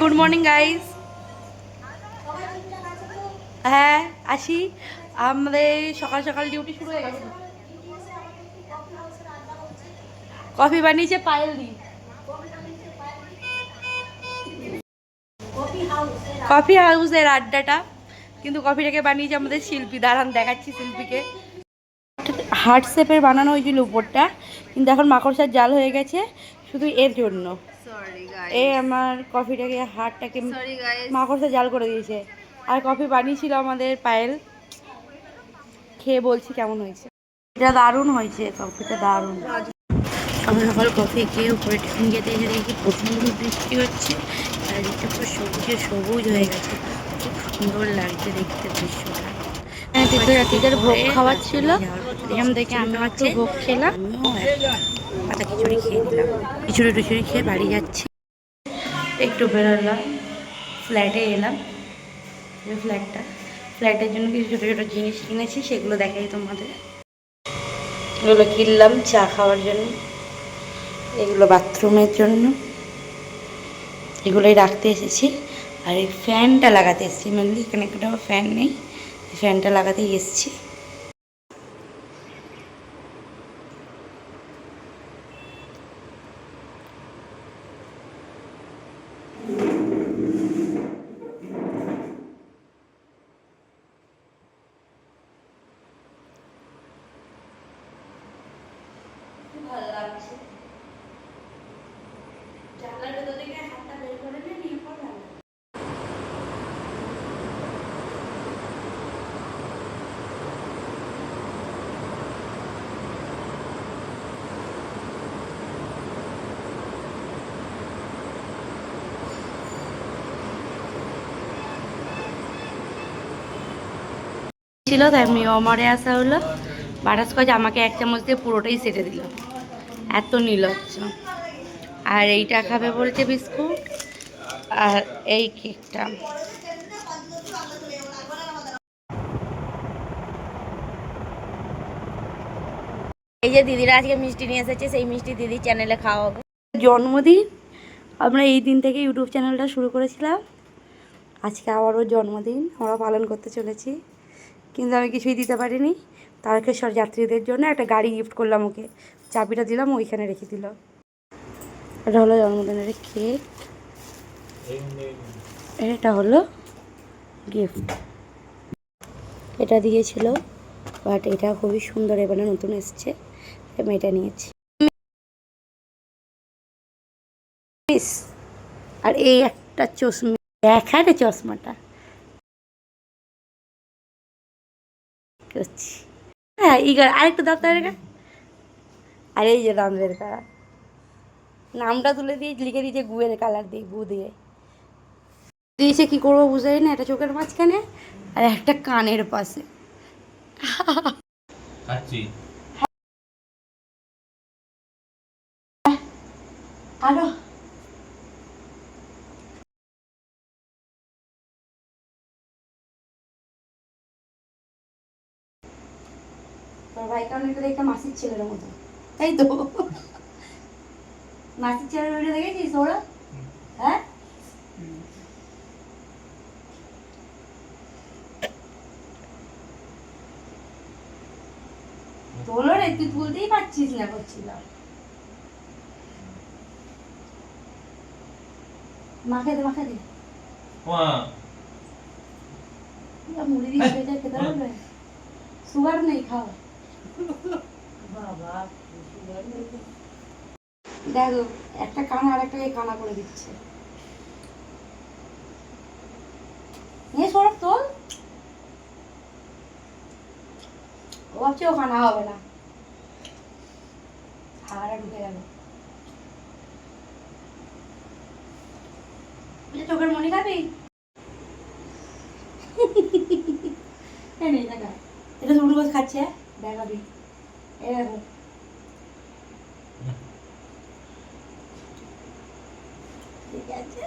Good morning guys. হ্যাঁ আসি, আমাদের সকাল সকাল ডিউটি শুরু হয়ে গেছে। কফি বানিয়েছে পায়েল দি। কফি হাউসের আড্ডাটা, কিন্তু কফিটাকে বানিয়েছে আমাদের শিল্পী। দাঁড়ান দেখাচ্ছি শিল্পীকে। হার্ট শেপের বানানো হয়েছিল উপরটা, কিন্তু এখন মাকড়সার জাল হয়ে গেছে শুধু এর জন্য। এ আমার কফিটাকে হার্টটাকে মাকড়সা জাল করে দিয়েছে। আর কফি বানিয়েছিল আমাদের পায়েল, খেয়ে বলছি কেমন হয়েছে। এটা দারুণ হয়েছে, কফিটা দারুণ। সকাল সকাল কফি খেয়ে উপরে টিফিন খেতে এসে দেখি প্রচণ্ড বৃষ্টি হচ্ছে, চারিদিকটা পুরো সবুজে সবুজ হয়ে গেছে। খুব সুন্দর লাগছে দেখতে দৃশ্যটা। তীর্থযাত্রীদের ভোগ খাওয়ার ছিল, এখান থেকে আমি একটু ভোগ খেলাম, পাতা খিচুড়ি খেয়ে নিলাম। খিচুড়ি টিচুড়ি খেয়ে বাড়ি যাচ্ছি। একটু বেরোলাম, ফ্ল্যাটে এলাম। ফ্ল্যাটের জন্য কিছু ছোটো ছোটো জিনিস কিনেছি, সেগুলো দেখাই তোমাদের। এগুলো কিনলাম চা খাওয়ার জন্য, এগুলো বাথরুমের জন্য, এগুলোই রাখতে এসেছি। আর এই ফ্যানটা লাগাতে এসেছি, মেনলি এখানে একটা ফ্যান নেই, ফ্যানটা লাগাতেই এসেছি। ভালো লাগছে, জানলার ভেতর থেকে হাতটা বের করে নিয়ে পড়লাম। ছিল তাই অমরে আসা হলো। বাটারস্কচ আমাকে এক চামচ দিয়ে পুরোটাই সেটে দিল, এত নির্লজ্জ। আর এইটা খাবে বলছে বিস্কুট, আর এই কেকটা। এই যে দিদিরা আজকে মিষ্টি নিয়ে এসেছে, সেই মিষ্টি দিদি চ্যানেলে খাওয়া হবে। জন্মদিন, আমরা এই দিন থেকে ইউটিউব চ্যানেলটা শুরু করেছিলাম। আজকে আবারও জন্মদিন আমরা পালন করতে চলেছি, কিন্তু আমি কিছুই দিতে পারিনি। তারকেশ্বর যাত্রীদের জন্য একটা গাড়ি গিফট করলাম ওকে, চাবিটা দিলাম, ওইখানে রেখে দিল। এটা হলো জন্মদিনের কেক, এটা হলো গিফট। এটা দিয়েছিল, বাট এটা খুবই সুন্দর, এবারে নতুন এসছে, আমি এটা নিয়েছি। আর এই একটা চশমা, দেখারে চশমাটা করছি। হ্যাঁ ইগার আরেকটা দরকার। আর এই যে রঙের করা, নামটা তুলে দিয়ে লিখে দিয়েছে গুয়ের কালার দিয়ে, গু দিয়ে দিয়েছে। কি করবো বুঝাই না, একটা চোখের মাঝখানে আর একটা কানের পাশে। আরো তোর ভাই কারণ এটা দেখতে মাসির ছেলের মতো, তাই তো? মাসির ছেলের ভিডিও দেখেছিস ওরা? হ্যাঁ তোলো রে, তুই তুলতেই পারছিস না, করছিলাম। মাখে দে মাখে দে, মুড়ি দিয়ে খেতে পারবে? সুগার নেই, খাও। দেখো একটা কানা আর একটাকে কানা করে দিচ্ছে। নিয়ে সরব তোল, ও ভাবছে ও কানা হবে না, খাওয়াটা ঢুকে গেল। চোখের মনি খাবি? নেই দেখা, এটা শুরু করে খাচ্ছে, দেখাবি। এ দেখো ঠিক আছে,